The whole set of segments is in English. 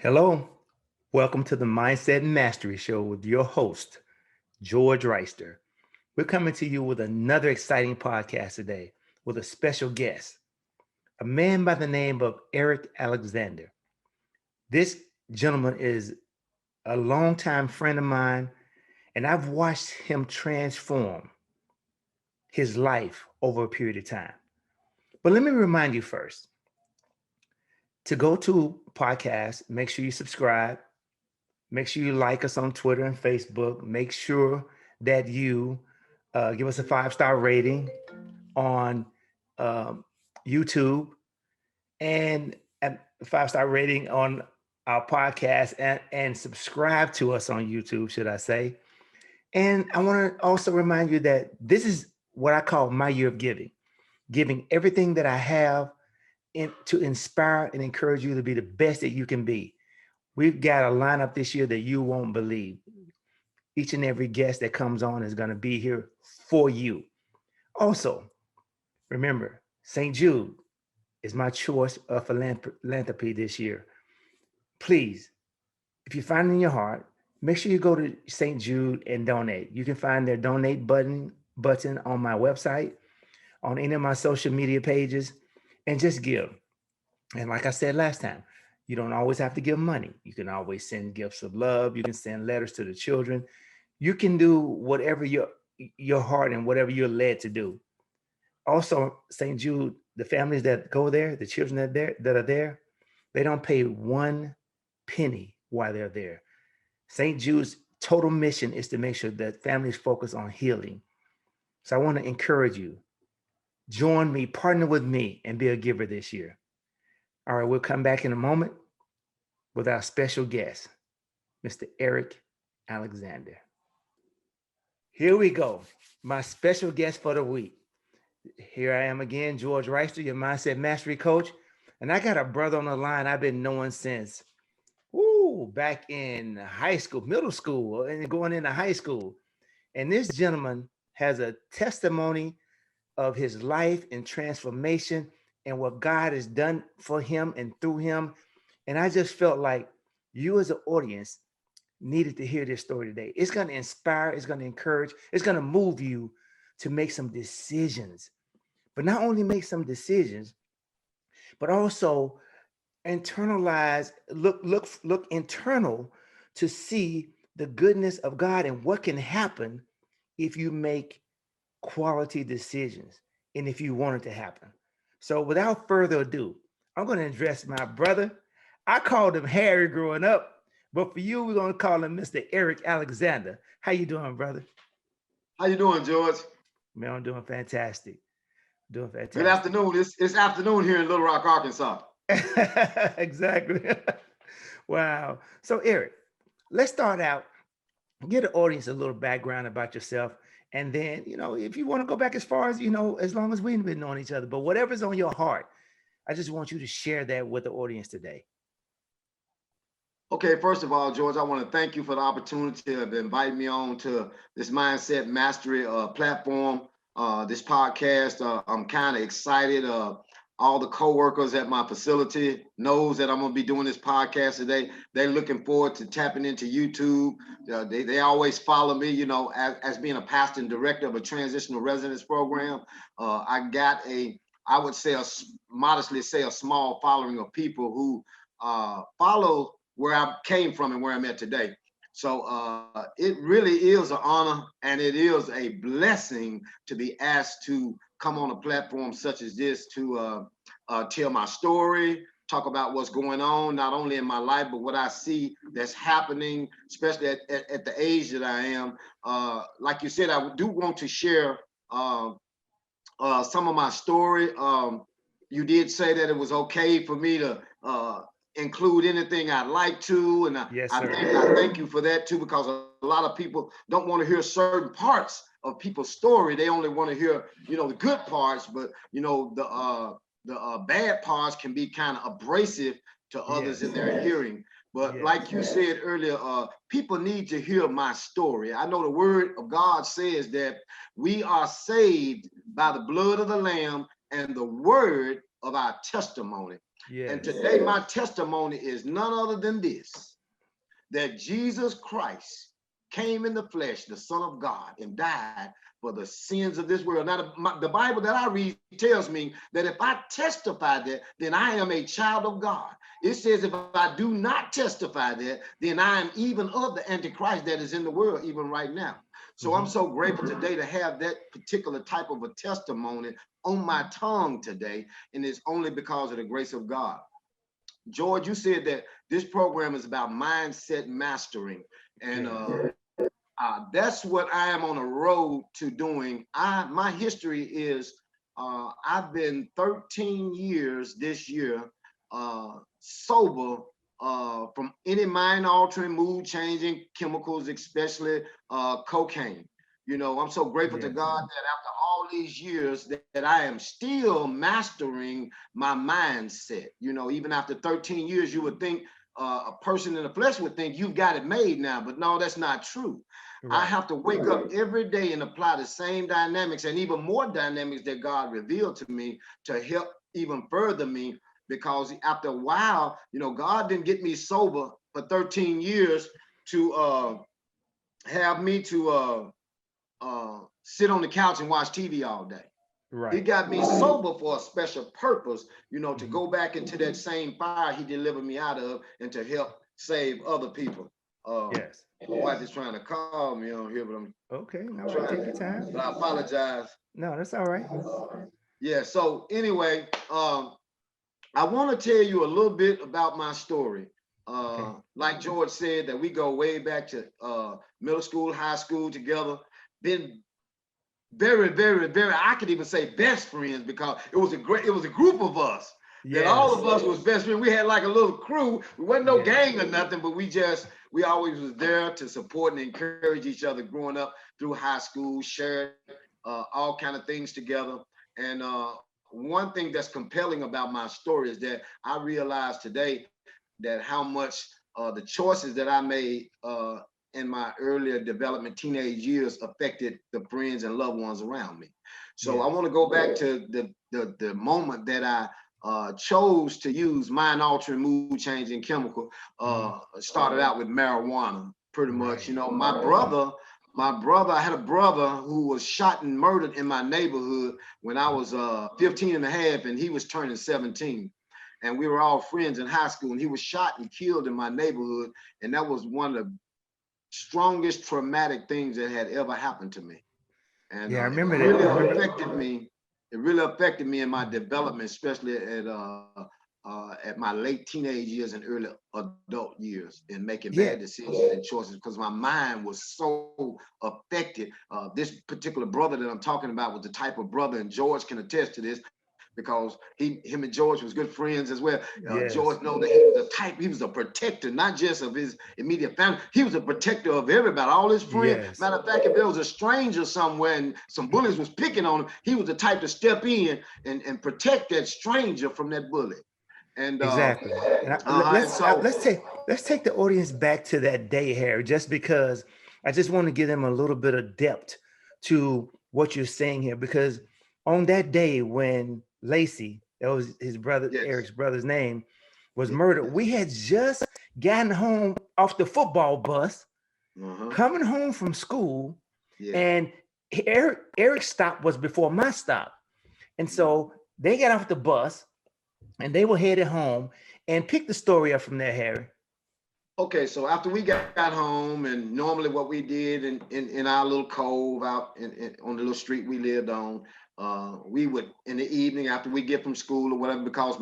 Hello, welcome to the Mindset Mastery Show with your host, George Wrighster. We're coming to you with another exciting podcast today with a special guest, a man by the name of Eric Alexander. This gentleman is a longtime friend of mine, and I've watched him transform his life over a period of time. But let me remind you first to go to podcast, make sure you subscribe. Make sure you like us on Twitter and Facebook. Make sure that you give us a 5-star rating on um, YouTube and a 5-star rating on our podcast and subscribe to us on YouTube, should I say. And I want to also remind you that this is what I call my year of giving everything that I have to inspire and encourage you to be the best that you can be. We've got a lineup this year that you won't believe. Each and every guest that comes on is going to be here for you. Also, remember, St. Jude is my choice of philanthropy this year. Please, if you find it in your heart, make sure you go to St. Jude and donate. You can find their donate button on my website, on any of my social media pages, and just give. And like I said last time, you don't always have to give money. You can always send gifts of love. You can send letters to the children. You can do whatever your heart and whatever you're led to do. Also, St. Jude, the families that go there, the children that are there, they don't pay one penny while they're there. St. Jude's total mission is to make sure that families focus on healing. So I want to encourage you, join me, partner with me, and be a giver this year. All right, we'll come back in a moment with our special guest, Mr. Eric Alexander. Here we go. My special guest for the week. Here I am again, George Wrighster, your mindset mastery coach. And I got a brother on the line I've been knowing since back in high school, middle school, and going into high school. And this gentleman has a testimony of his life and transformation and what God has done for him and through him. And I just felt like you as an audience needed to hear this story today. It's going to inspire, it's going to encourage, it's going to move you to make some decisions. But not only make some decisions, but also internalize, look internal to see the goodness of God and what can happen if you make quality decisions and if you want it to happen. So without further ado, I'm going to address my brother. I called him Harry growing up, but for you, we're going to call him Mr. Eric Alexander. How you doing, brother? How you doing, George? Man, I'm doing fantastic. Doing Good fantastic. afternoon. It's afternoon here in Little Rock, Arkansas. Exactly. Wow. So, Eric, let's start out. Give the audience a little background about yourself. And then, if you want to go back as far as, as long as we've been knowing each other, but whatever's on your heart, I just want you to share that with the audience today. Okay, first of all, George, I want to thank you for the opportunity of inviting me on to this Mindset Mastery platform, this podcast. I'm kind of excited. All the co-workers at my facility knows that I'm going to be doing this podcast today. They're looking forward to tapping into YouTube. They always follow me, as being a pastor and director of a transitional residence program. I got I would say modestly say a small following of people who follow where I came from and where I'm at today. So it really is an honor and it is a blessing to be asked to come on a platform such as this to tell my story, talk about what's going on, not only in my life, but what I see that's happening, especially at the age that I am. Like you said, I do want to share some of my story. You did say that it was okay for me to include anything I'd like to, and Yes, I sir. thank you for that too, because a lot of people don't want to hear certain parts of people's story. They only want to hear, the good parts, but the bad parts can be kind of abrasive to others in their hearing. But like you said earlier, people need to hear my story. I know the word of God says that we are saved by the blood of the Lamb and the word of our testimony. And Yes. today my testimony is none other than this, that Jesus Christ came in the flesh, the Son of God, and died for the sins of this world. Now, the Bible that I read tells me that if I testify that, then I am a child of God. It says if I do not testify that, then I am even of the Antichrist that is in the world even right now. So I'm so grateful today to have that particular type of a testimony on my tongue today, and it's only because of the grace of God. George, you said that this program is about mindset mastering, and that's what I am on a road to doing. My history is I've been 13 years this year sober from any mind altering, mood changing chemicals, especially cocaine. You know, I'm so grateful to God that after all these years that I am still mastering my mindset. You know, even after 13 years, you would think a person in the flesh would think you've got it made now, but no, that's not true. I have to wake up every day and apply the same dynamics and even more dynamics that God revealed to me to help even further me. Because after a while, you know, God didn't get me sober for 13 years to have me to sit on the couch and watch TV all day. He got me sober for a special purpose, you know, to go back into that same fire he delivered me out of and to help save other people. Yes. My wife is trying to call me on here, but Okay. I'm All right. trying. Take your time. But I apologize. No, that's all right. Yeah. So anyway, I want to tell you a little bit about my story. Okay. Like George said, that we go way back to middle school, high school together. Been very, very, very, I could even say best friends, because it was a group of us that all of us was best friends. We had like a little crew. We wasn't no gang or nothing, but we always was there to support and encourage each other growing up through high school, shared all kind of things together. And one thing that's compelling about my story is that I realized today that how much the choices that I made in my earlier development teenage years affected the friends and loved ones around me. So I want to go back to the moment that I chose to use mind altering, mood changing chemical. Started out with marijuana, pretty much. You know, my brother, I had a brother who was shot and murdered in my neighborhood when I was 15 and a half, and he was turning 17. And we were all friends in high school, and he was shot and killed in my neighborhood. And that was one of the strongest traumatic things that had ever happened to me. And I it remember really that. affected me. It really affected me in my development, especially at my late teenage years and early adult years, in making bad decisions and choices, because my mind was so affected. This particular brother that I'm talking about was the type of brother, and George can attest to this, because him and George was good friends as well. George know that he was a protector, not just of his immediate family. He was a protector of everybody, all his friends. Matter of fact, if there was a stranger somewhere and some bullies was picking on him, he was the type to step in and protect that stranger from that bully. And Exactly. And let's take the audience back to that day, Harry, just because I just want to give them a little bit of depth to what you're saying here. Because on that day when Lacey, that was his brother, Eric's brother's name, was murdered, we had just gotten home off the football bus, coming home from school, and Eric's stop was before my stop. And so they got off the bus and they were headed home. And pick the story up from there, Harry. Okay, so after we got home, and normally what we did in our little cove out on the little street we lived on, we would, in the evening after we get from school or whatever, because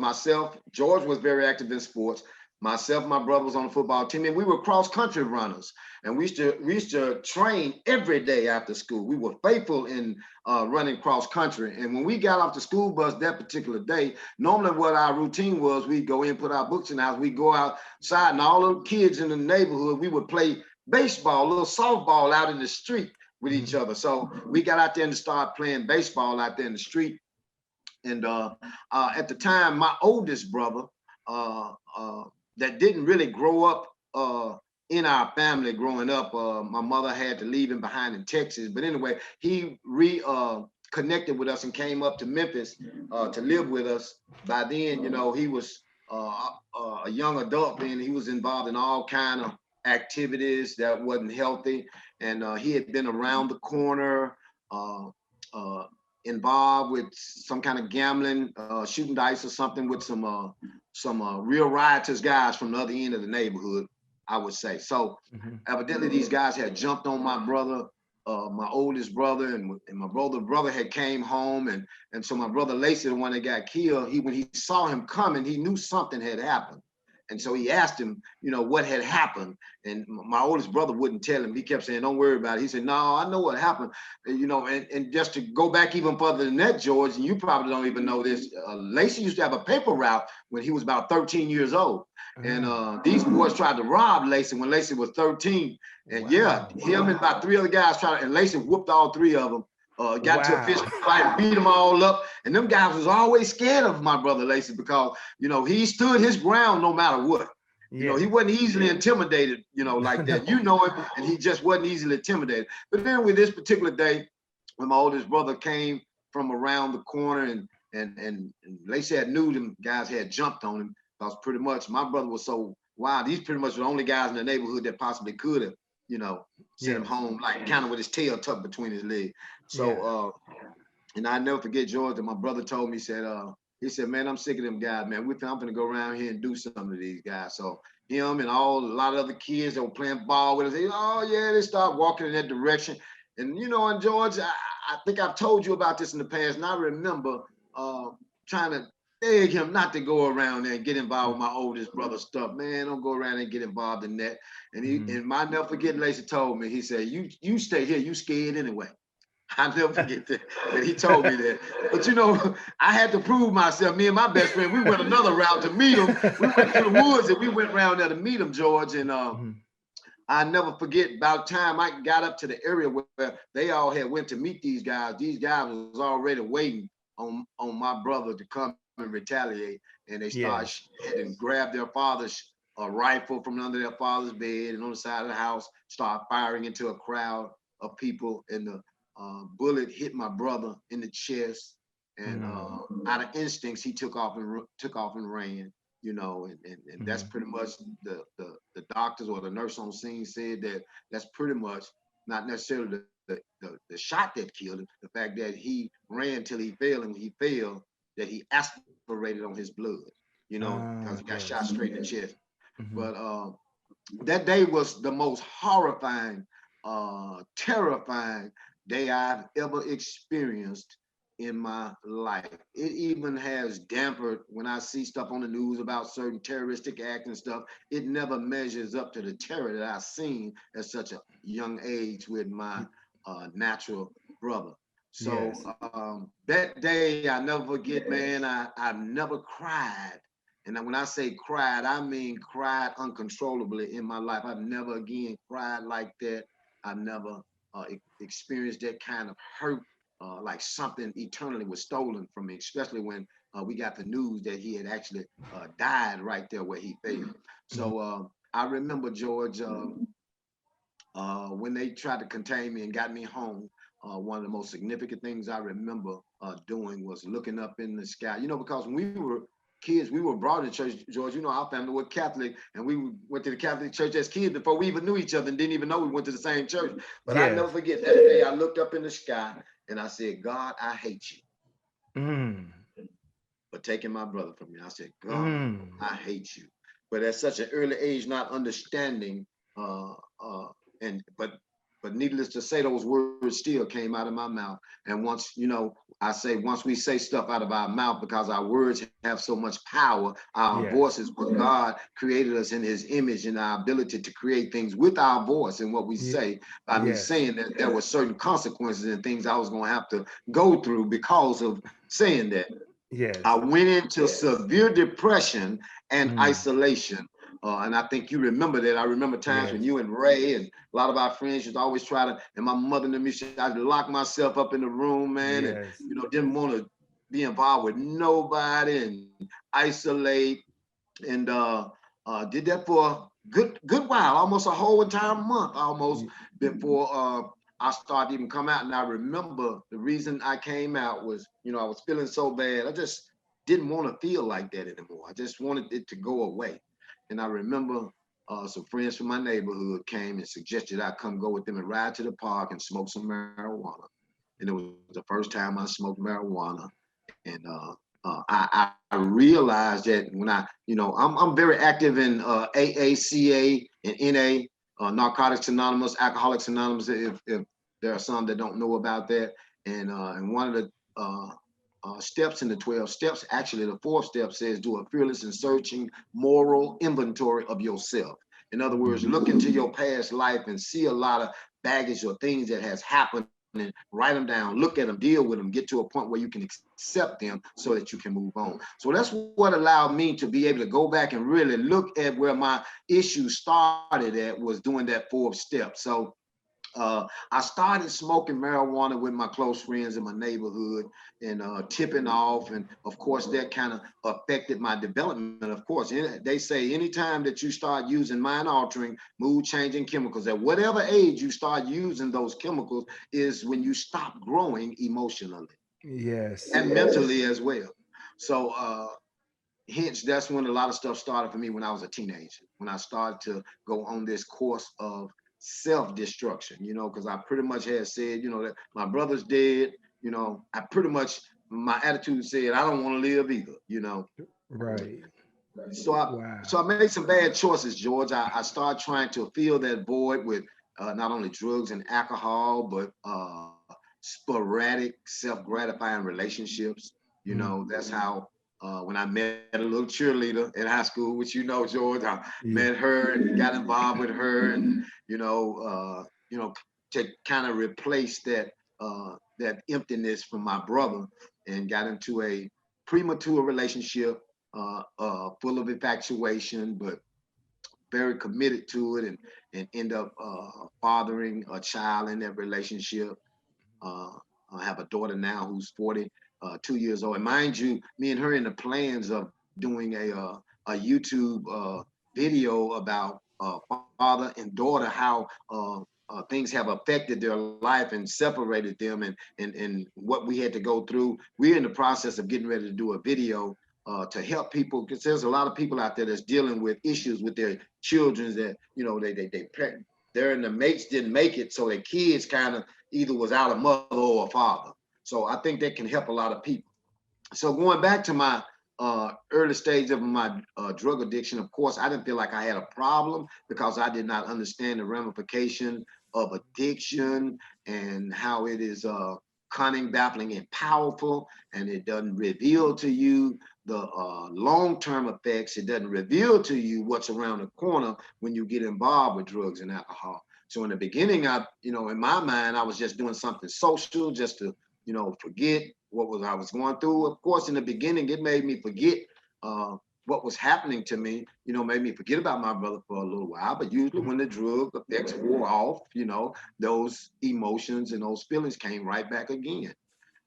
George was very active in sports. Myself, my brother was on the football team, and we were cross country runners. And we used to train every day after school. We were faithful in running cross country. And when we got off the school bus that particular day, normally what our routine was, we'd go in, put our books in the house, we'd go outside, and all the kids in the neighborhood, we would play baseball, a little softball out in the street with each other. So we got out there and started playing baseball out there in the street. And at the time, my oldest brother, that didn't really grow up in our family growing up. My mother had to leave him behind in Texas. But anyway, he connected with us and came up to Memphis to live with us. By then, you know, he was a young adult, and he was involved in all kind of activities that wasn't healthy, and he had been around the corner, uh, uh, involved with some kind of gambling, shooting dice or something with some real riotous guys from the other end of the neighborhood, I would say. So Mhm. evidently these guys had jumped on my brother, my oldest brother, and my brother had came home, and so my brother Lacey, the one that got killed, when he saw him coming, he knew something had happened. And so he asked him, what had happened. And my oldest brother wouldn't tell him. He kept saying, don't worry about it. He said, no, I know what happened. And just to go back even further than that, George, and you probably don't even know this, Lacey used to have a paper route when he was about 13 years old. And these boys tried to rob Lacey when Lacey was 13. And yeah, Wow. him and about three other guys tried, and Lacey whooped all three of them. Got to a fist Wow. fight, beat them all up. And them guys was always scared of my brother Lacey because, he stood his ground no matter what. He Yeah. wasn't easily intimidated, like that. No. And he just wasn't easily intimidated. But then with this particular day, when my oldest brother came from around the corner, and Lacey had knew them guys had jumped on him, because pretty much my brother was so wild. These pretty much were the only guys in the neighborhood that possibly could have, sent him Yes. home, like kind of with his tail tucked between his legs. Yeah. So and I never forget, George, that my brother told me, he said, man, I'm sick of them guys, man. I'm gonna go around here and do something to these guys. So him and a lot of other kids that were playing ball with us, they start walking in that direction. And George, I think I've told you about this in the past, and I remember trying to beg him not to go around there and get involved with my oldest brother's stuff. Man, don't go around and get involved in that. And I never forget, Lacey told me, he said, you stay here, you scared anyway. I'll never forget that he told me that. But I had to prove myself. Me and my best friend, we went another route to meet him. We went to the woods and we went around there to meet him, George. And Mhm. I never forget, about time I got up to the area where they all had went to meet these guys. These guys was already waiting on my brother to come and retaliate. And they started Yes. and grabbed their father's rifle from under their father's bed, and on the side of the house, start firing into a crowd of people. And the bullet hit my brother in the chest. And Mm. out of instincts, he took off and ran. And that's Mhm. pretty much the doctors or the nurse on scene said that that's pretty much not necessarily the shot that killed him. The fact that he ran till he fell, and when he fell, that he aspirated on his blood, because he got shot Yes. straight in the chest. Mhm. But that day was the most horrifying, terrifying day I've ever experienced in my life. It even has dampened when I see stuff on the news about certain terroristic acts and stuff. It never measures up to the terror that I've seen at such a young age with my natural brother. So Yes. that day I never forget, man. I've never cried, and when I say cried, I mean cried uncontrollably in my life. I've never again cried like that. I've never experienced that kind of hurt, like something eternally was stolen from me, especially when we got the news that he had actually died right there where he fell. Mhm. So I remember, George, when they tried to contain me and got me home, one of the most significant things I remember doing was looking up in the sky. Because when we were kids, we were brought to church, George. Our family was Catholic, and we went to the Catholic church as kids before we even knew each other and didn't even know we went to the same church. But I never Yes. forget that day I looked up in the sky and I said, God, I hate you Mm. for taking my brother from me. I said, God, Mm. I hate you. But at such an early age, not understanding, uh, uh, and but needless to say, those words still came out of my mouth. And once, I say, once we say stuff out of our mouth, because our words have so much power, our Yes. voices, but God created us in his image, and our ability to create things with our voice and what we Ye- say, by me Yes. saying that there were certain consequences and things I was going to have to go through because of saying that. I Yes. went into severe depression and Mm. isolation. And I think you remember that. I remember times when Yes. you and Ray and a lot of our friends used to always try to, and my mother and me, I'd lock myself up in the room, man, and Yes. didn't want to be involved with nobody and isolate. And did that for a good while, almost a whole entire month, almost Ye- before I started even come out. And I remember the reason I came out was, I was feeling so bad. I just didn't want to feel like that anymore. I just wanted it to go away. And I remember some friends from my neighborhood came and suggested I come go with them and ride to the park and smoke some marijuana. And it was the first time I smoked marijuana. And I realized that when I'm very active in AACA and NA, Narcotics Anonymous, Alcoholics Anonymous, if there are some that don't know about that. And one of the steps in the 12 steps, actually the fourth step says do a fearless and searching moral inventory of yourself. In other words, look into your past life and see a lot of baggage or things that has happened and write them down, look at them, deal with them, get to a point where you can accept them so that you can move on. So that's what allowed me to be able to go back and really look at where my issue started at, was doing that fourth step. So I started smoking marijuana with my close friends in my neighborhood and tipping off. And of course, that kind of affected my development. Of course, they say anytime that you start using mind altering, mood changing chemicals, at whatever age you start using those chemicals is when you stop growing emotionally. Yes. And mentally as well. So, hence, that's when a lot of stuff started for me when I was a teenager, when I started to go on this course of self-destruction, because I pretty much had said, that my brother's dead, I pretty much, my attitude said, I don't want to live either. Right. So I, Wow. so I made some bad choices, George. I started trying to fill that void with not only drugs and alcohol, but sporadic, self-gratifying relationships. That's how when I met a little cheerleader in high school, which George, I met her and got involved with her, and to kind of replace that emptiness from my brother, and got into a premature relationship, full of infatuation, but very committed to it, and end up fathering a child in that relationship. Uh, I have a daughter now who's 42 years old. And mind you, me and her in the plans of doing a YouTube video about father and daughter, how things have affected their life and separated them, and what we had to go through. We're in the process of getting ready to do a video to help people, because there's a lot of people out there that's dealing with issues with their children that they're in the mates didn't make it, so their kids kind of either was out a mother or a father. So I think that can help a lot of people. So going back to my early stage of my drug addiction, of course, I didn't feel like I had a problem because I did not understand the ramification of addiction and how it is cunning, baffling, and powerful, and it doesn't reveal to you the long-term effects. It doesn't reveal to you what's around the corner when you get involved with drugs and alcohol. So in the beginning, in my mind, I was just doing something social just to, forget I was going through. Of course, in the beginning, it made me forget what was happening to me, made me forget about my brother for a little while. But usually when the drug effects wore off, those emotions and those feelings came right back again.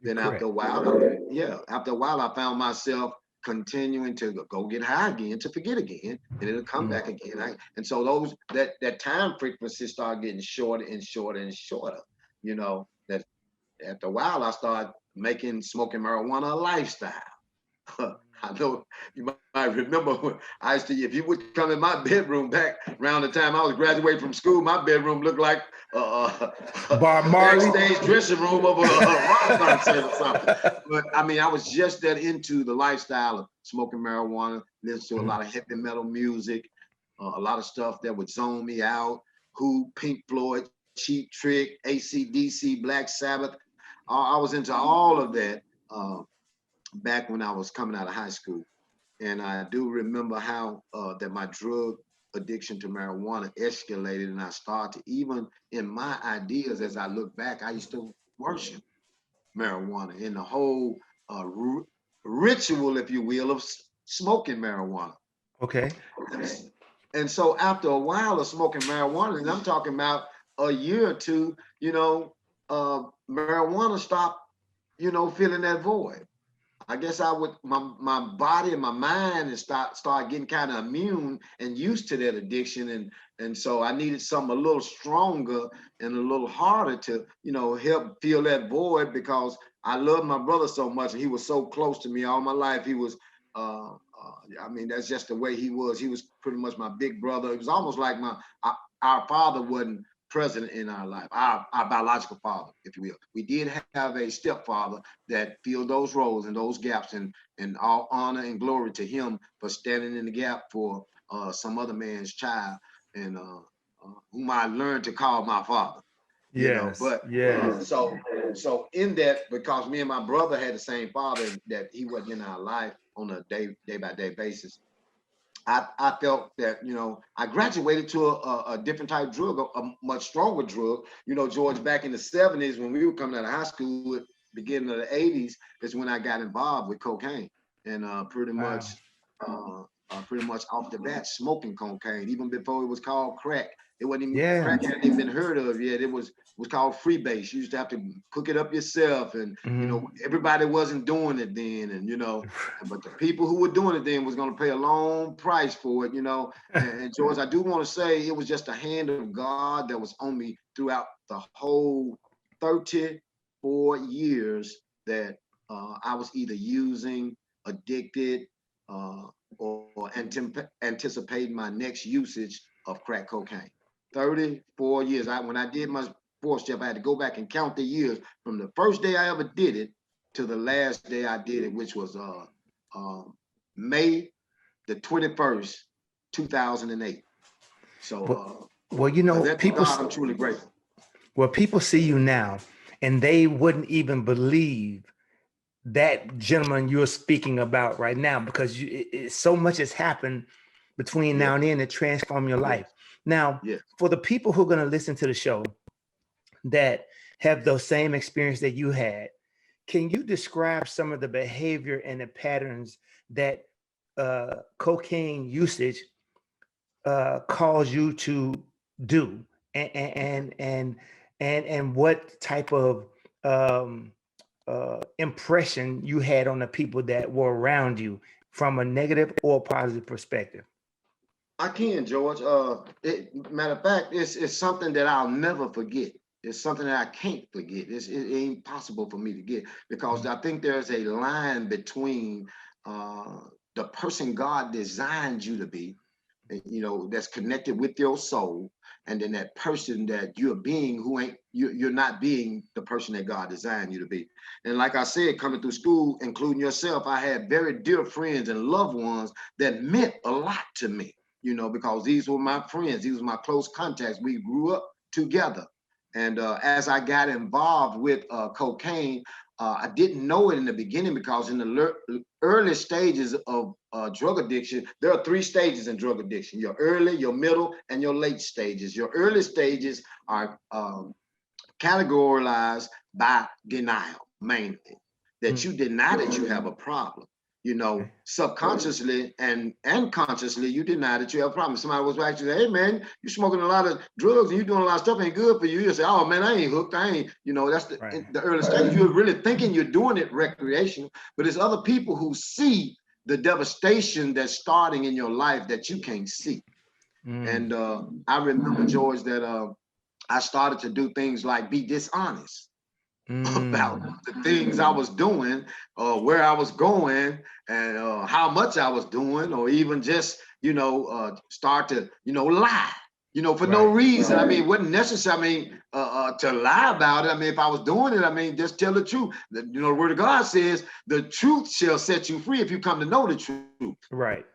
Then after a while, I found myself continuing to go get high again, to forget again, and it'll come back again. And so that time frequency started getting shorter and shorter and shorter. That after a while, I started making smoking marijuana a lifestyle. I know you might remember when I used to, if you would come in my bedroom back around the time I was graduating from school, my bedroom looked like Bob Marley backstage dressing room of a rock concert or something. But I mean, I was just that into the lifestyle of smoking marijuana, listening to a lot of heavy metal music, a lot of stuff that would zone me out. Who, Pink Floyd, Cheap Trick, AC/DC, Black Sabbath. I was into all of that back when I was coming out of high school. And I do remember how that my drug addiction to marijuana escalated, and I started to, even in my ideas, as I look back, I used to worship marijuana and the whole ritual, if you will, of smoking marijuana. Okay. And so after a while of smoking marijuana, and I'm talking about a year or two, marijuana stopped, filling that void. I guess my body and my mind and start getting kind of immune and used to that addiction, and so I needed something a little stronger and a little harder to help fill that void, because I loved my brother so much, and he was so close to me all my life. He was, I mean, that's just the way he was. He was pretty much my big brother. It was almost like our father wasn't present in our life, our biological father, if you will. We did have a stepfather that filled those roles and those gaps, and all honor and glory to him for standing in the gap for some other man's child, and whom I learned to call my father. Yes, But yes, so in that, because me and my brother had the same father, that he wasn't in our life on a day by day basis, I felt that, I graduated to a different type of drug, a much stronger drug. George, back in the 70s when we were coming out of high school, beginning of the 80s, is when I got involved with cocaine, and wow, pretty much off the bat smoking cocaine, even before it was called crack. It wasn't even yeah, crack, hadn't even been heard of yet. It was called freebase. You used to have to cook it up yourself, and mhm. everybody wasn't doing it then, and but the people who were doing it then was going to pay a long price for it, And George, I do want to say it was just a hand of God that was on me throughout the whole 34 years that I was either using, addicted, or anticipating my next usage of crack cocaine. 34 years. When I did my fourth step, I had to go back and count the years from the first day I ever did it to the last day I did it, which was May the 21st, 2008. Well, So well, for that, to God, I'm truly grateful. well, people see you now, and they wouldn't even believe that gentleman you're speaking about right now, because so much has happened between Yeah, now and then to transform your yeah, life. Now, yeah. for the people who are going to listen to the show that have those same experience that you had, can you describe some of the behavior and the patterns that cocaine usage cause you to do, and what type of um, impression you had on the people that were around you from a negative or positive perspective? I can, George. Matter of fact, it's something that I'll never forget. It's something that I can't forget. It ain't possible for me to get, because I think there's a line between uh, the person God designed you to be, that's connected with your soul, and then that person that you're being who ain't you're not being the person that God designed you to be. And like I said, coming through school, including yourself, I had very dear friends and loved ones that meant a lot to me, because these were my friends, these were my close contacts. We grew up together. And as I got involved with cocaine, I didn't know it in the beginning, because in the early stages of drug addiction, there are three stages in drug addiction: your early, your middle, and your late stages. Your early stages are categorized by denial, mainly, that you deny that you have a problem. Okay. Subconsciously and consciously, you deny that you have a problem. Somebody was actually, hey man, you smoking a lot of drugs and you doing a lot of stuff ain't good for you. You say, oh man, I ain't hooked. I ain't, that's Right. the early stage. You're really thinking you're doing it recreational, but there's other people who see the devastation that's starting in your life that you can't see. Mm. And I remember, George, that I started to do things like be dishonest about Mm. the things I was doing, where I was going, and how much I was doing, or even just, start to, lie, for no Right. reason. I mean, it wasn't necessary. I mean, to lie about it. I mean, if I was doing it, I mean, just tell the truth. The word of God says the truth shall set you free if you come to know the truth. Right.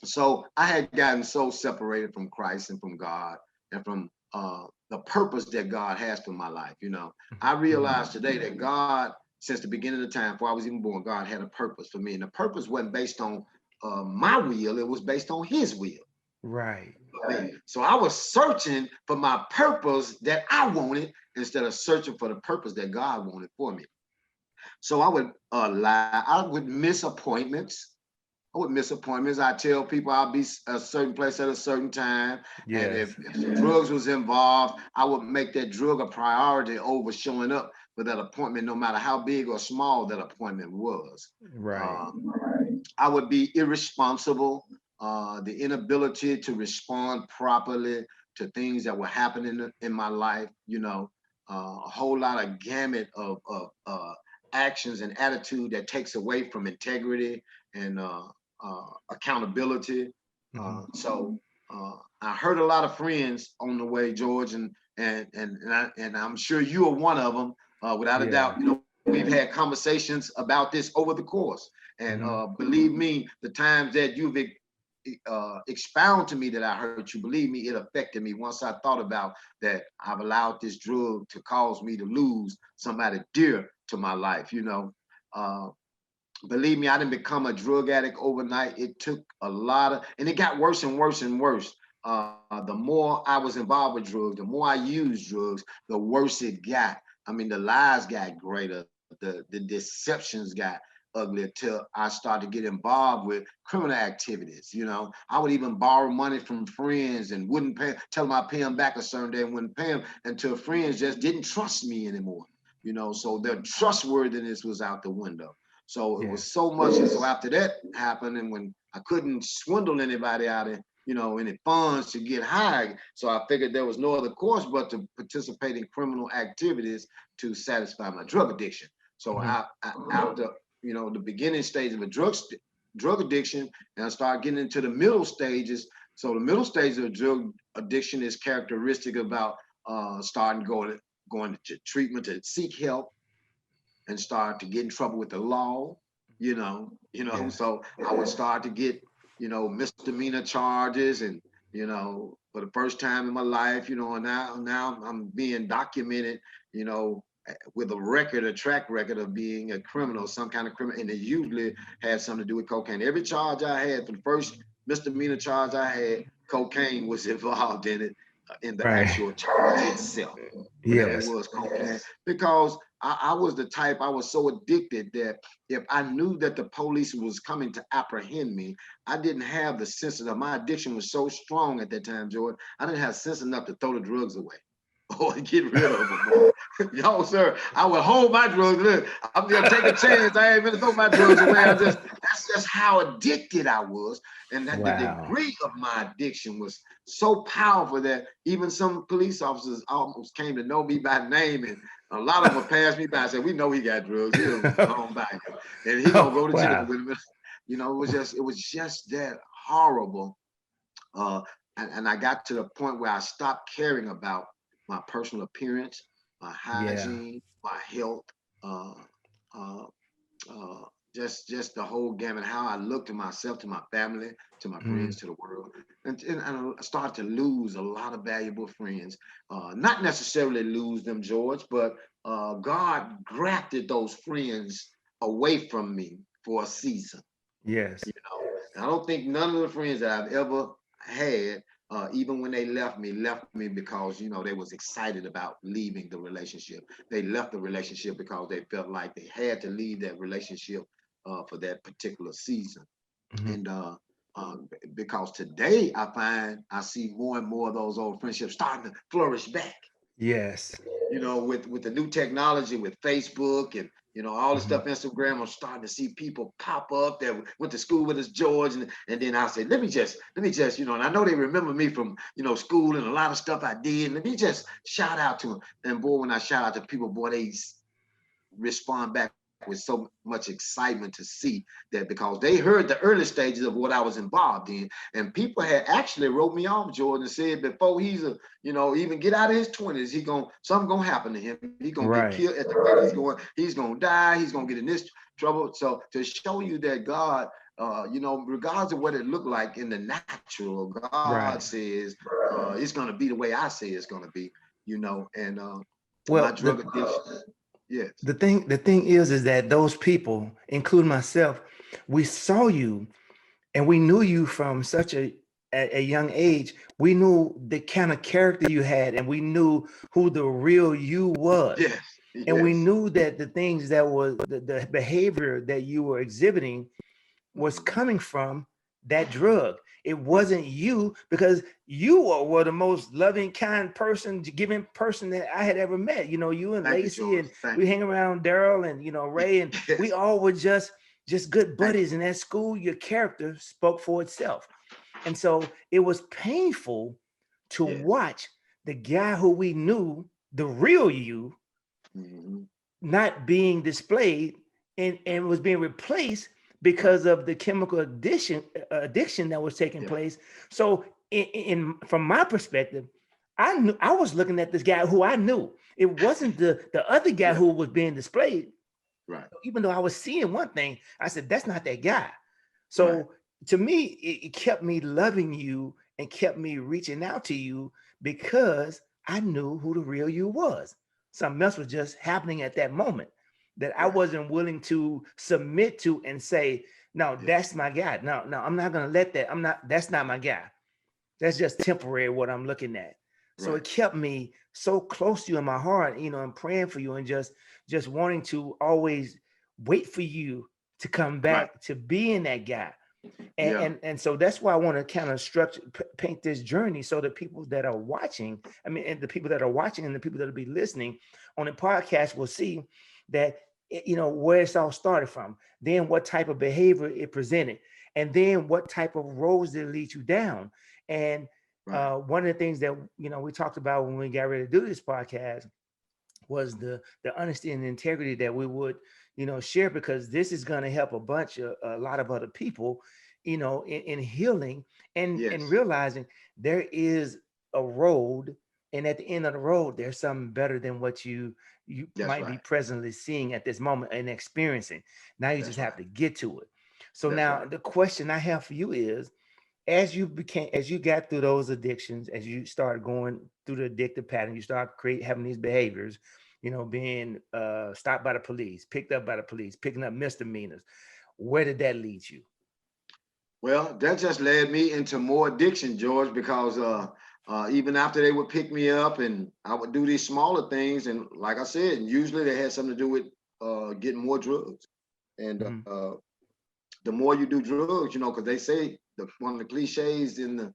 So I had gotten so separated from Christ and from God and from the purpose that God has for my life. I realized today that God, since the beginning of the time, before I was even born, God had a purpose for me. And the purpose wasn't based on my will, it was based on his will. Right. So I was searching for my purpose that I wanted instead of searching for the purpose that God wanted for me. So I would lie, I would miss appointments. I tell people I'll be a certain place at a certain time. And Yes. if drugs was involved, I would make that drug a priority over showing up for that appointment, no matter how big or small that appointment was. Right. I would be irresponsible, the inability to respond properly to things that were happening in my life, a whole lot of gamut of actions and attitude that takes away from integrity and accountability. So I hurt a lot of friends on the way, George, and I'm sure you are one of them. Without a doubt, you know, we've had conversations about this over the course, and believe me, the times that you've expound to me that I hurt you, believe me, it affected me once I thought about that I've allowed this drug to cause me to lose somebody dear to my life, you know. Believe me, I didn't become a drug addict overnight. It took a lot of, and it got worse and worse and worse. The more I was involved with drugs, the more I used drugs, the worse it got. I mean, the lies got greater, the deceptions got ugly until I started to get involved with criminal activities. You know, I would even borrow money from friends and wouldn't pay, tell them I'd pay them back a certain day and wouldn't pay them until friends just didn't trust me anymore. You know, so their trustworthiness was out the window. So it was so much. And so after that happened, and when I couldn't swindle anybody out of, you know, any funds to get high, so I figured there was no other course but to participate in criminal activities to satisfy my drug addiction. So after, you know, the beginning stage of a drug addiction, and I started getting into the middle stages. So the middle stage of drug addiction is characteristic about starting going to treatment to seek help and start to get in trouble with the law, so I would start to get, you know, misdemeanor charges and, you know, for the first time in my life, you know, and now I'm being documented, you know, with a track record of being a criminal, some kind of criminal, and it usually had something to do with cocaine. Every charge I had, for the first misdemeanor charge I had, cocaine was involved in the actual charge itself. Whatever it was, cocaine, because I was the type, I was so addicted that if I knew that the police was coming to apprehend me, I didn't have the sense of, my addiction was so strong at that time, Jordan, I didn't have sense enough to throw the drugs away or get rid of them. Yo, sir, I would hold my drugs. Look, I'm gonna take a chance. I ain't gonna throw my drugs away. That's just how addicted I was. And that the degree of my addiction was so powerful that even some police officers almost came to know me by name, and a lot of them passed me by and said, "We know he got drugs. He'll come by, and he gonna go to jail with him." You know, it was just that horrible. And I got to the point where I stopped caring about my personal appearance, my hygiene, my health, uh, uh, just the whole gamut, how I looked to myself, to my family, to my friends, to the world. And I started to lose a lot of valuable friends. Not necessarily lose them, George, but God grafted those friends away from me for a season. Yes. You know, and I don't think none of the friends that I've ever had, even when they left me because, you know, they was excited about leaving the relationship. They left the relationship because they felt like they had to leave that relationship for that particular season. And because today I see more and more of those old friendships starting to flourish back. Yes. You know, with the new technology, with Facebook and, you know, all the stuff, Instagram, I'm starting to see people pop up that went to school with us, George, and then I said, let me just, you know, and I know they remember me from, you know, school and a lot of stuff I did. Let me just shout out to them. And boy, when I shout out to people, boy, they respond back with so much excitement to see that, because they heard the early stages of what I was involved in, and people had actually wrote me off, Jordan, and said before he's even get out of his 20s, something gonna happen to him. He's gonna get killed at the rate he's gonna die, he's gonna get in this trouble. So to show you that God, you know, regardless of what it looked like in the natural, God says it's gonna be the way I say it's gonna be, you know, and my drug addiction. Yes. The thing is that those people, including myself, we saw you and we knew you from such a young age. We knew the kind of character you had, and we knew who the real you was. Yes. And we knew that the things that was the behavior that you were exhibiting was coming from that drug. It wasn't you, because you were the most loving, kind person, giving person that I had ever met. You know, you and Lacey, and we hang around Daryl and, you know, Ray, and we all were just good buddies. And at school, your character spoke for itself. And so it was painful to watch the guy who we knew the real you Mhm. not being displayed and was being replaced because of the chemical addiction that was taking Yeah. place. So from my perspective, I knew I was looking at this guy who I knew. It wasn't the other guy Yeah. who was being displayed. Right. Even though I was seeing one thing, I said, that's not that guy. Right. So to me, it kept me loving you and kept me reaching out to you because I knew who the real you was. Something else was just happening at that moment that I Right. wasn't willing to submit to and say, no, Yeah. that's my guy. No, no, I'm not going to let that. That's not my guy. That's just temporary what I'm looking at. So Right. it kept me so close to you in my heart, and praying for you and just wanting to always wait for you to come Right. back to being that guy. And Yeah. so that's why I want to kind of structure paint this journey so the people that are watching, and the people that are watching and the people that will be listening on the podcast will see that where it's all started from, then what type of behavior it presented, and then what type of roads did it lead you down. And Right. one of the things that we talked about when we got ready to do this podcast was the honesty and integrity that we would share, because this is going to help a lot of other people in healing and Yes. realizing there is a road, and at the end of the road there's something better than what you That's might be right. presently seeing at this moment and experiencing. Now you just That's have right. to get to it. So That's now right. the question I have for you is, as you got through those addictions, as you started going through the addictive pattern, you start having these behaviors, being stopped by the police, picked up by the police, picking up misdemeanors. Where did that lead you? Well, that just led me into more addiction, George, because even after they would pick me up and I would do these smaller things, and like I said, usually they had something to do with getting more drugs. And Mm-hmm. the more you do drugs, because they say one of the cliches in the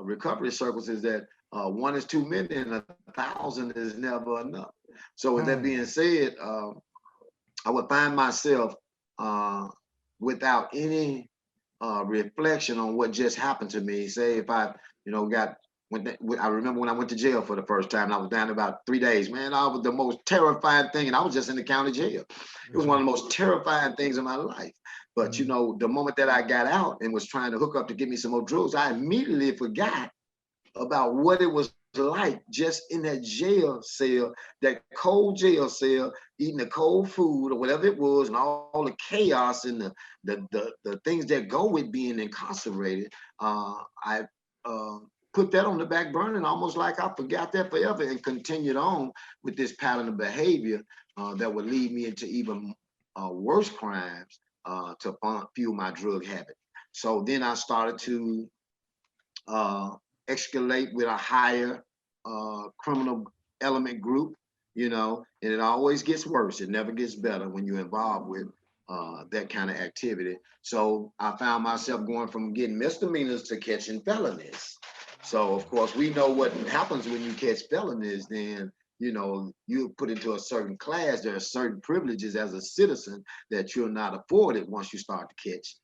recovery circles is that one is too many and 1,000 is never enough. So with that being said, I would find myself uh, without any reflection on what just happened to me. Say if I, got I remember when I went to jail for the first time. I was down about 3 days. Man, I was the most terrifying thing, and I was just in the county jail. It was one of the most terrifying things in my life. But Mm-hmm. the moment that I got out and was trying to hook up to get me some more drugs, I immediately forgot about what it was like just in that jail cell, that cold jail cell, eating the cold food or whatever it was, and all the chaos and the things that go with being incarcerated. I put that on the back burner, and almost like I forgot that forever, and continued on with this pattern of behavior that would lead me into even worse crimes to fuel my drug habit. So then I started to uh, escalate with a higher criminal element group, and it always gets worse. It never gets better when you're involved with that kind of activity. So I found myself going from getting misdemeanors to catching felonies. So of course we know what happens when you catch felonies. Then you're put into a certain class. There are certain privileges as a citizen that you're not afforded once you start to catch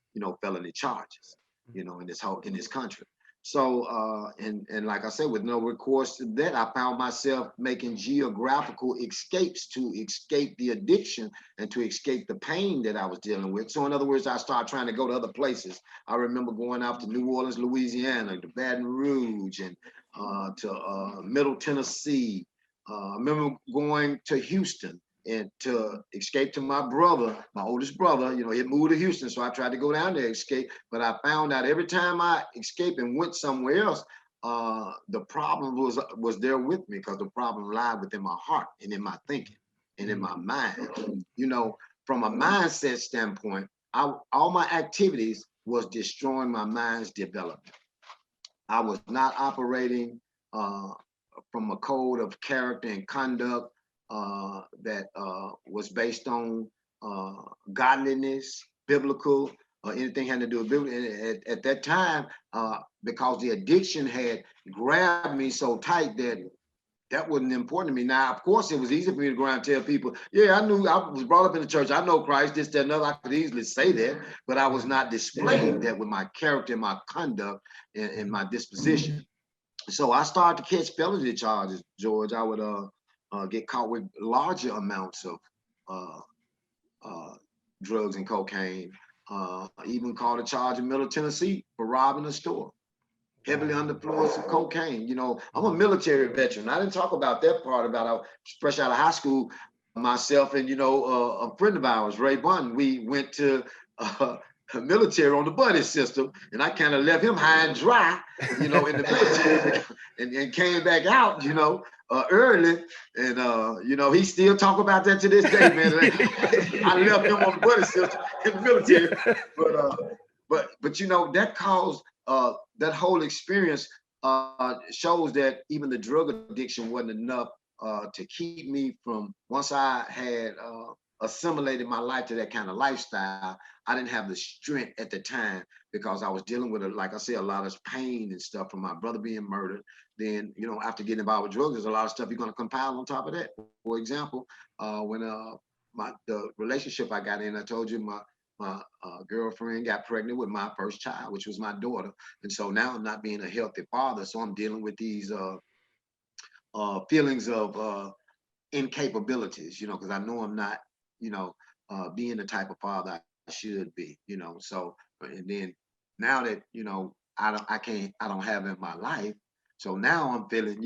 felony charges. In this country. So, and like I said, with no recourse to that, I found myself making geographical escapes to escape the addiction and to escape the pain that I was dealing with. So, in other words, I started trying to go to other places. I remember going out to New Orleans, Louisiana, to Baton Rouge, and to Middle Tennessee. I remember going to Houston and to escape to my brother, my oldest brother. He moved to Houston, so I tried to go down there and escape. But I found out every time I escaped and went somewhere else, the problem was there with me, because the problem lied within my heart and in my thinking and in my mind. From a mindset standpoint, all my activities was destroying my mind's development. I was not operating uh, from a code of character and conduct that was based on godliness, biblical, anything had to do with biblical. At that time, because the addiction had grabbed me so tight that wasn't important to me. Now, of course, it was easy for me to go around and tell people, yeah, I knew, I was brought up in the church. I know Christ, this, that, and other. I could easily say that, but I was not displaying that with my character, my conduct, and my disposition. So I started to catch felony charges, George. I would get caught with larger amounts of uh, uh, drugs and cocaine. Even caught a charge in Middle Tennessee for robbing a store, heavily Wow. under influence of cocaine. You know, I'm a military veteran. I didn't talk about that part about I was fresh out of high school. Myself and a friend of ours, Ray Bunn, we went to uh, military on the buddy system, and I kind of left him high and dry, in the military, and came back out, early, and he still talk about that to this day, man. I left him on the buddy system in the military, but that caused that whole experience shows that even the drug addiction wasn't enough to keep me from, once I had assimilated my life to that kind of lifestyle, I didn't have the strength at the time because I was dealing with, like I said, a lot of pain and stuff from my brother being murdered. Then, after getting involved with drugs, there's a lot of stuff you're going to compile on top of that. For example, when the relationship I got in, I told you my girlfriend got pregnant with my first child, which was my daughter. And so now I'm not being a healthy father. So I'm dealing with these feelings of incapabilities, because I know I'm not, being the type of father I should be, So, and then now that, I don't have in my life. So now I'm feeling,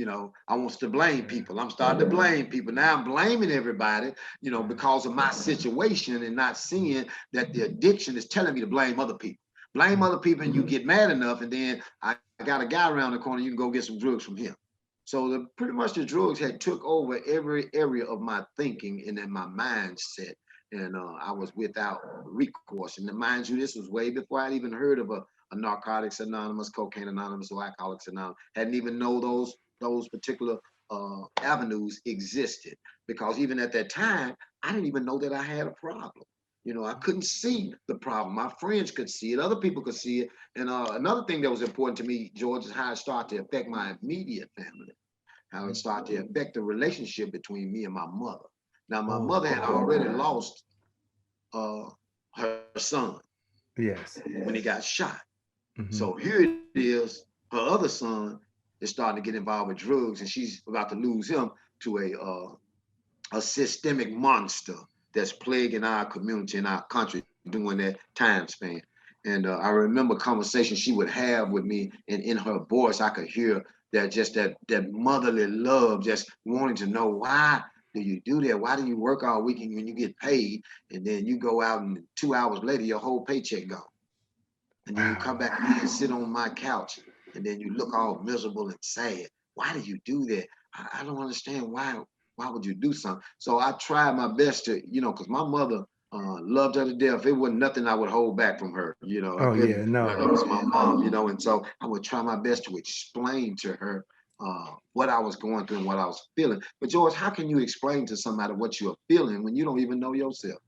I want to blame people. I'm starting to blame people. Now I'm blaming everybody, because of my situation and not seeing that the addiction is telling me to blame other people. Blame other people and you get mad enough, and then I got a guy around the corner, you can go get some drugs from him. So pretty much the drugs had took over every area of my thinking and in my mindset. And I was without recourse. And mind you, this was way before I'd even heard of a Narcotics Anonymous, Cocaine Anonymous, or Alcoholics Anonymous. Hadn't even know those particular avenues existed. Because even at that time, I didn't even know that I had a problem. I couldn't see the problem. My friends could see it. Other people could see it. And another thing that was important to me, George, is how it started to affect my immediate family, how it started to affect the relationship between me and my mother. Now, my mother had already lost her son Yes. when he got shot. Mm-hmm. So here it is, her other son is starting to get involved with drugs, and she's about to lose him to a systemic monster that's plaguing our community and our country during that time span. And I remember conversations she would have with me, and in her voice, I could hear that motherly love, just wanting to know, why do you do that? Why do you work all weekend when you get paid, and then you go out and 2 hours later your whole paycheck gone, and then you come back and sit on my couch, and then you look all miserable and sad. Why do you do that? I don't understand why. Why would you do something? So I tried my best to, because my mother loved her to death. It wasn't nothing I would hold back from her. I Oh couldn't. yeah, no. It was my mom. And so I would try my best to explain to her what I was going through and what I was feeling. But George, how can you explain to somebody what you're feeling when you don't even know yourself?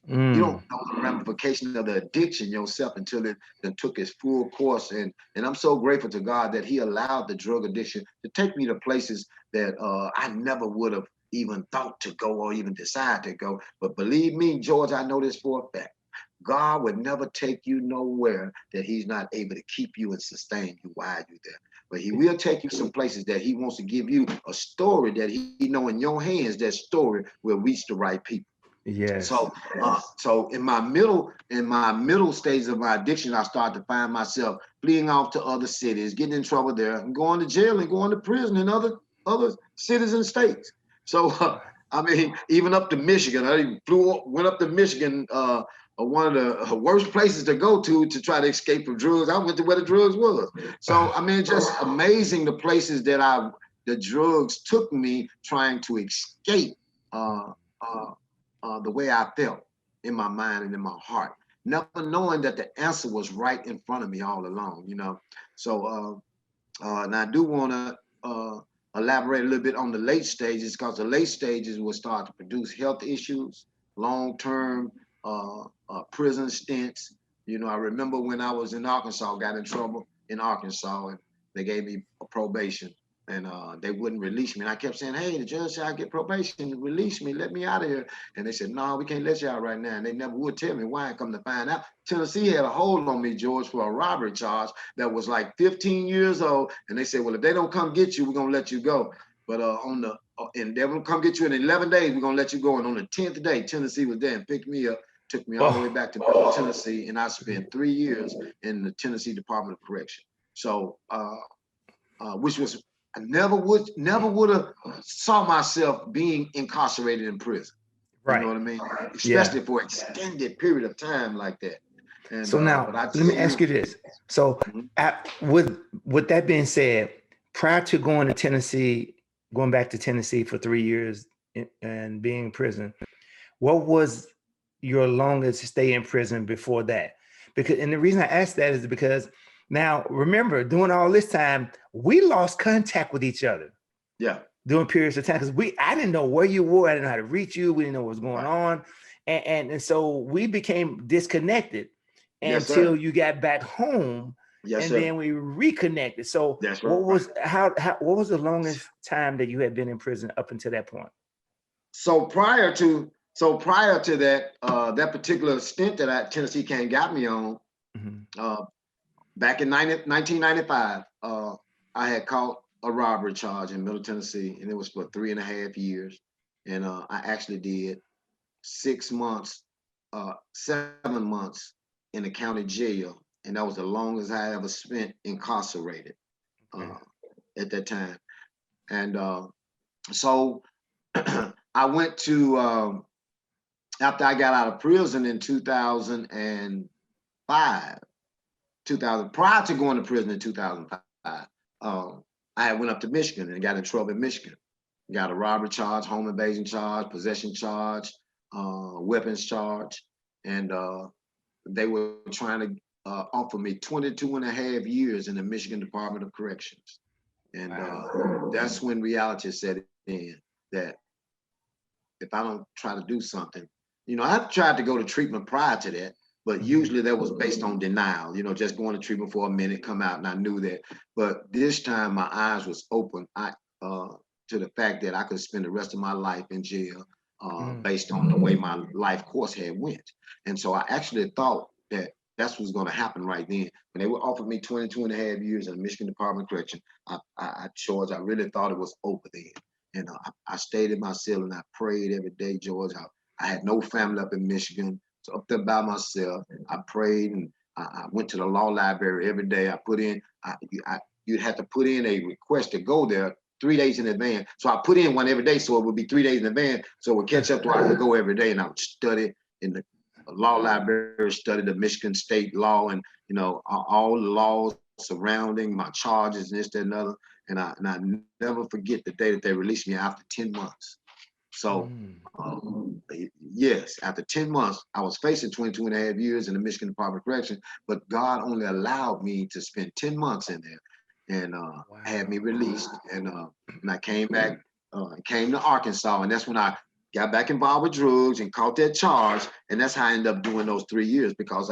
You don't know the ramification of the addiction yourself until it then took its full course. And I'm so grateful to God that He allowed the drug addiction to take me to places that I never would have even thought to go or even decide to go. But believe me, George, I know this for a fact. God would never take you nowhere that He's not able to keep you and sustain you while you're there. But He will take you some places that He wants to give you a story that He know in your hands, that story will reach the right people. Yes. So in my middle stages of my addiction, I started to find myself fleeing off to other cities, getting in trouble there, and going to jail and going to prison in other cities and states. So I mean, even up to Michigan. I even went up to Michigan, one of the worst places to go to try to escape from drugs. I went to where the drugs was. So I mean, just amazing the places that the drugs took me trying to escape the way I felt in my mind and in my heart, never knowing that the answer was right in front of me all along, So, and I do want to elaborate a little bit on the late stages, because the late stages will start to produce health issues, long-term prison stints. I remember when I was in Arkansas, got in trouble in Arkansas, and they gave me a probation, and they wouldn't release me. And I kept saying, hey, the judge said I get probation, release me, let me out of here. And they said, no, we can't let you out right now. And they never would tell me why. I come to find out, Tennessee had a hold on me, George, for a robbery charge that was like 15 years old. And they said, well, if they don't come get you, we're going to let you go. But and they're gonna come get you in 11 days. We're gonna let you go. And on the 10th day, Tennessee was there and picked me up, took me all the way Oh, back to Middle Tennessee, and I spent 3 years in the Tennessee Department of Correction. So, which was I never would have saw myself being incarcerated in prison. You know right. what I mean? Yeah. Especially for extended period of time like that. And So now but I let tell me ask you, you this. So mhm, with that being said, prior to going to Tennessee, going back to Tennessee for 3 years and being in prison, what was your longest stay in prison before that? Because, and the reason I asked that is because now remember, during all this time, we lost contact with each other yeah, during periods of time because I didn't know where you were, I didn't know how to reach you, we didn't know what was going right. on, and so we became disconnected Yes, until sir. you got back home, Yes, and sir. then we reconnected. So That's what right. was what was the longest time that you had been in prison up until that point? So prior to that, that particular stint that Tennessee King got me on, Mm-hmm. uh, back in 1995, I had caught a robbery charge in Middle Tennessee, and it was for 3.5 years. And I actually did 6 months, 7 months in the county jail, and that was the longest I ever spent incarcerated Okay. uh, at that time. And so I went to after I got out of prison in 2005, 2000, prior to going to prison in 2005, I had went up to Michigan and got in trouble in Michigan. Got a robbery charge, home invasion charge, possession charge, weapons charge, and they were trying to offer me 22 and a half years in the Michigan Department of Corrections. And Wow. that's when reality set in that if I don't try to do something, I tried to go to treatment prior to that, but Mm-hmm. usually that was based on denial, just going to treatment for a minute, come out, and I knew that. But this time my eyes was open uh, to the fact that I could spend the rest of my life in jail Mm-hmm. based on the way my life course had went. And so I actually thought that that's what's going to happen right then. When they were offered me 22 and a half years in the Michigan Department of Correction, George, I really thought it was over then. And I stayed in my cell and I prayed every day, George. I had no family up in Michigan, so up there by myself. I prayed and I went to the law library every day. I put in, you'd have to put in a request to go there 3 days in advance. So I put in one every day, so it would be 3 days in advance, so it would catch up to I could go every day, and I would study in the law library, study the Michigan state law, and all the laws surrounding my charges and this, that, and other. And I never forget the day that they released me after 10 months. So, Mm. yes, after 10 months, I was facing 22 and a half years in the Michigan Department of Correction, but God only allowed me to spend 10 months in there and had me Wow. released. And I came back, came to Arkansas, and that's when I got back involved with drugs and caught that charge. And that's how I ended up doing those 3 years, because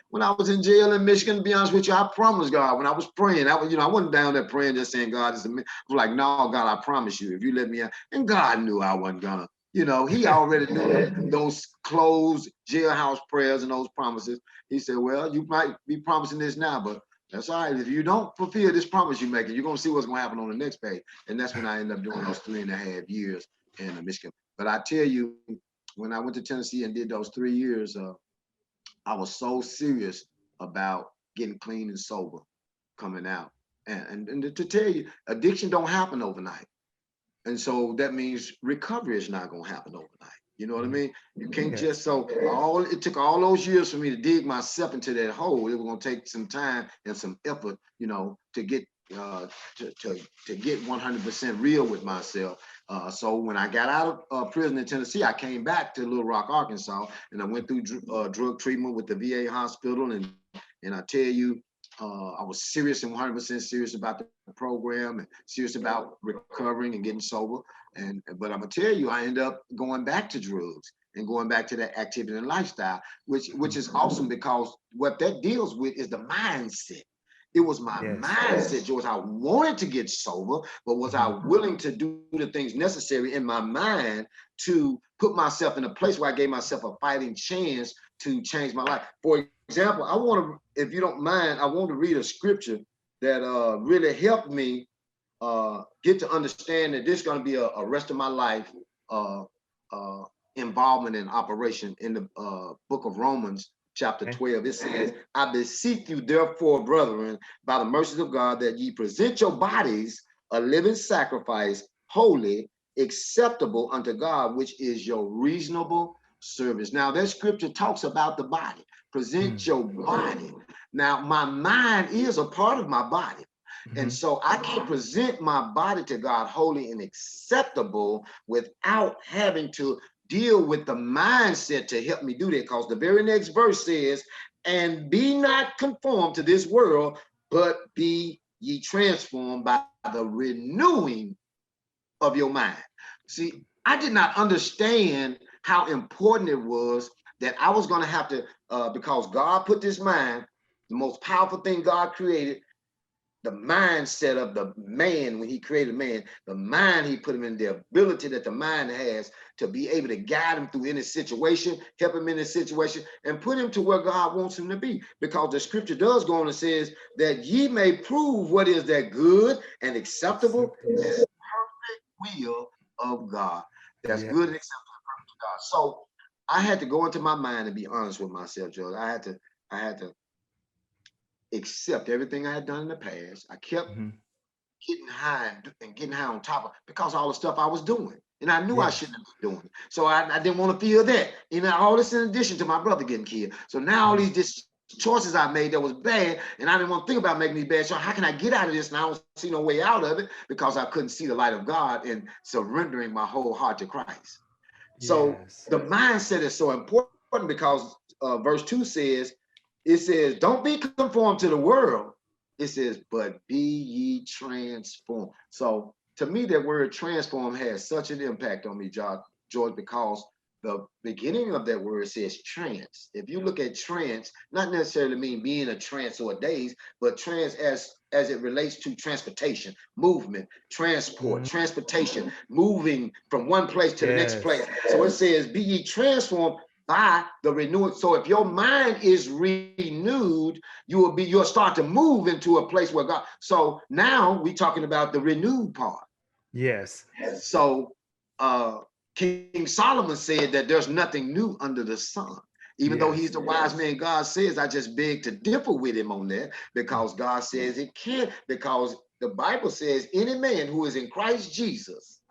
when I was in jail in Michigan, to be honest with you, I promised God when I was praying, I wasn't down there praying, just saying, God is a man. I was like, no, God, I promise you, if you let me out. And God knew I wasn't gonna. He already knew those closed jailhouse prayers and those promises. He said, well, you might be promising this now, but that's all right. If you don't fulfill this promise you're making, you're going to see what's going to happen on the next page. And that's when I ended up doing those 3.5 years in Michigan. But I tell you, when I went to Tennessee and did those 3 years, I was so serious about getting clean and sober coming out. And to tell you, addiction don't happen overnight. And so that means recovery is not going to happen overnight. You know what I Mhm. mean? You can't just, Yes. so it took all those years for me to dig myself into that hole. It was going to take some time and some effort, to get to get 100% real with myself. So when I got out of prison in Tennessee, I came back to Little Rock, Arkansas, and I went through drug treatment with the VA hospital. And I tell you, I was serious and 100% serious about the program and serious about recovering and getting sober. But I'm gonna tell you, I ended up going back to drugs and going back to that activity and lifestyle, which is awesome, because what that deals with is the mindset. It was my Yes. mindset, George. I wanted to get sober, but was I Mhm. willing to do the things necessary in my mind to put myself in a place where I gave myself a fighting chance to change my life? For example, if you don't mind, I want to read a scripture that really helped me get to understand that this is going to be a rest of my life uh, involvement in operation. In the book of Romans, chapter 12, it says, I beseech you, therefore, brethren, by the mercies of God, that ye present your bodies a living sacrifice, holy, acceptable unto God, which is your reasonable service. Now, that scripture talks about the body. Present your body. Now, my mind is a part of my body. And so I can present my body to God holy and acceptable without having to deal with the mindset to help me do that. Because the very next verse says, and be not conformed to this world, but be ye transformed by the renewing of your mind. See, I did not understand how important it was that I was going to have to, because God put this mind, the most powerful thing God created, the mindset of the man when he created man, the mind he put him in, the ability that the mind has to be able to guide him through any situation, help him in this situation, and put him to where God wants him to be. Because the scripture does go on and says that ye may prove what is that good and acceptable, this perfect will of God. That's good and acceptable to God. So I had to go into my mind and be honest with myself, Joe. I had to accept everything I had done in the past. I kept getting high and getting high on top of, because all the stuff I was doing. And I knew I shouldn't have been doing it. So I didn't want to feel that. You know, all this in addition to my brother getting killed. So now all these choices I made that was bad, and I didn't want to think about making these bad choices. How can I get out of this? And I don't see no way out of it because I couldn't see the light of God and surrendering my whole heart to Christ. So the mindset is so important because verse 2 says, it says, don't be conformed to the world. It says, but be ye transformed. So to me, that word transform has such an impact on me, George, because the beginning of that word says trance. If you look at trance, not necessarily mean being a trance or a daze, but trance as it relates to transportation, movement, transport, transportation, moving from one place to the next place. So it says, be ye transformed by the renewal. So if your mind is renewed, you'll start to move into a place where God. So now we're talking about the renewed part. Yes. So King Solomon said that there's nothing new under the sun. Even though he's the wise man, God says, I just beg to differ with him on that, because God says it can't, because the Bible says any man who is in Christ Jesus,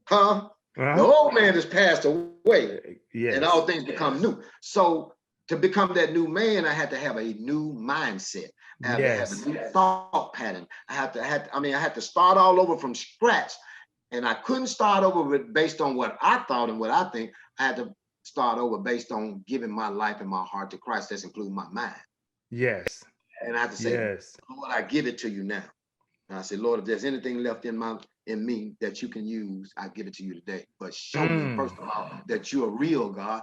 the old man has passed away, and all things become new. So to become that new man, I had to have a new mindset. I had to have a new thought pattern. I had to start all over from scratch. And I couldn't start over based on what I thought and what I think. I had to start over based on giving my life and my heart to Christ. That's including my mind. Yes. And I have to say, Lord, I give it to you now. And I said, Lord, if there's anything left in me that you can use, I give it to you today. But show me, first of all, that you're a real God.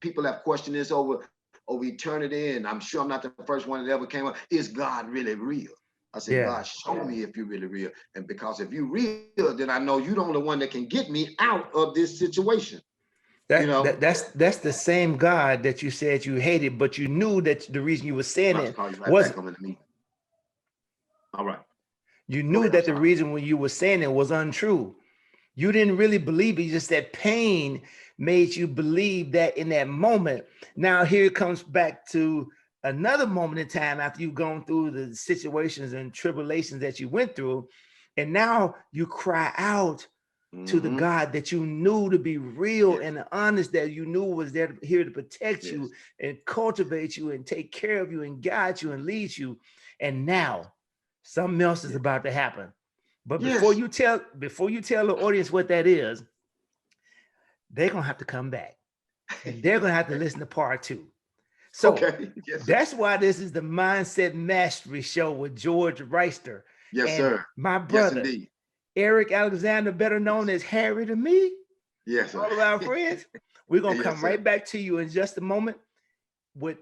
People have questioned this over eternity, and I'm sure I'm not the first one that ever came up. Is God really real? I said, God, show me if you're really real. And because if you're real, then I know you're the only one that can get me out of this situation. That's the same God that you said you hated, but you knew that the reason you were saying it was. All right. You knew that the reason when you were saying it was untrue. You didn't really believe it. Just that pain made you believe that in that moment. Now here it comes back to another moment in time after you've gone through the situations and tribulations that you went through. And now you cry out to the God that you knew to be real and honest, that you knew was there here to protect you and cultivate you and take care of you and guide you and lead you. And now something else is about to happen. But before you tell the audience what that is, they're gonna have to come back and they're gonna have to listen to part 2. So that's why this is the Mindset Mastery Show with George Wrighster. Yes, sir. My brother, Eric Alexander, better known as Harry to me. Yes, sir. All of our friends. We're gonna come right back to you in just a moment with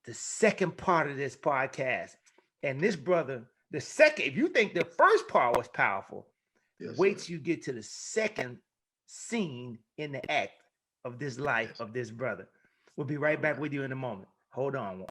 the second part of this podcast. And this brother, the second, if you think the first part was powerful, wait till you get to the second scene in the act of this life of this brother. We'll be right back with you in a moment. Hold on.